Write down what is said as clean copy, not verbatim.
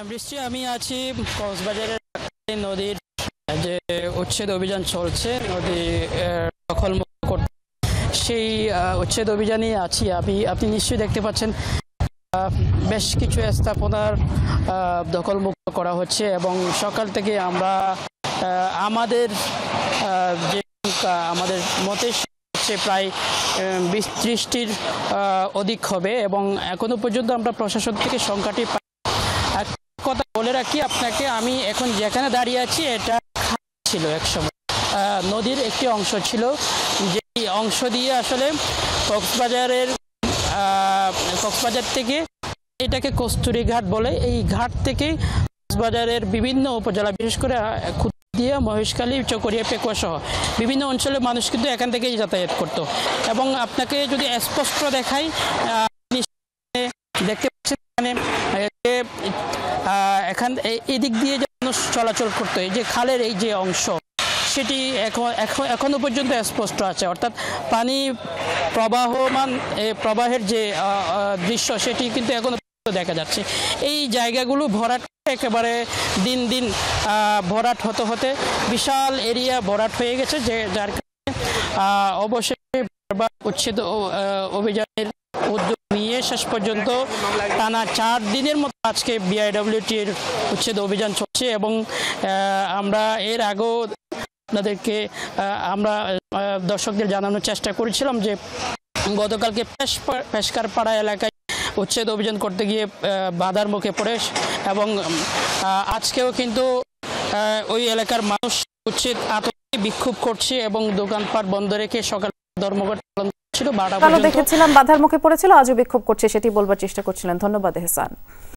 বৃষ্টি আমি আছি কক্সবাজারের নদীর যে উচ্ছেদ অভিযান চলছে নদী দখলমুক্ত করতে সেই উচ্ছেদ অভিযানে আছি আপনি নিশ্চয়ই দেখতে পাচ্ছেন বেশ কিছু স্থাপনার দখলমুক্ত করা হচ্ছে এবং সকাল থেকে আমরা আমাদের যে আমাদের মতে প্রায় 20-30টির অধিক হবে এবং এখনো পর্যন্ত আমরা প্রশাসন থেকে সংখ্যাটি কথা বলে রাখি আপনাকে। আমি এখন যেখানে দাঁড়িয়ে আছি এটা ছিল একসময় নদীর একটি অংশ ছিল, যেই অংশ দিয়ে আসলে কক্সবাজার থেকে এটাকে কস্তুরী ঘাট বলে, এই ঘাট থেকে কক্সবাজারের বিভিন্ন উপজেলা বিশেষ করে দিয়ে মহেশখালী, চকরিয়া, পেকুয়া সহ বিভিন্ন অঞ্চলের মানুষ কিন্তু এখান থেকেই যাতায়াত করত এবং আপনাকে যদি স্পষ্ট দেখাই দেখতে পাচ্ছেন এখান এদিক দিয়ে যে মানুষ চলাচল করতো, এই যে খালের এই যে অংশ সেটি এখনো পর্যন্ত স্পষ্ট আছে, অর্থাৎ পানি প্রবাহের যে দৃশ্য সেটি কিন্তু এখনো দেখা যাচ্ছে। এই জায়গাগুলো ভরাট একেবারে দিন দিন ভরাট হতে হতে বিশাল এরিয়া ভরাট হয়ে গেছে, যে যার কারণে অবশেষে উচ্ছেদ অভিযানের উদ্যোগ নিয়ে শেষ পর্যন্ত টানা 4 দিনের মতো আজকে বিআইডব্লিউটির উচ্ছেদ অভিযান চলছে এবং আমরা এর আগেও আপনাদেরকে আমরা দর্শকদের জানানোর চেষ্টা করেছিলাম যে গতকালকে পেশকারপাড়া এলাকায় উচ্ছেদ অভিযান করতে গিয়ে বাধার মুখে পড়ে এবং আজকেও কিন্তু ওই এলাকার মানুষ উচ্ছেদ আতঙ্কে বিক্ষোভ করছে এবং দোকানপাট বন্ধ রেখে সকাল ধর্মঘট পালন করছিল। 12টা পর্যন্ত দেখেছিলাম বাধার মুখে পড়েছিল, আজও বিক্ষোভ করছে, সেটি বলবার চেষ্টা করছিলেন। ধন্যবাদ এহসান।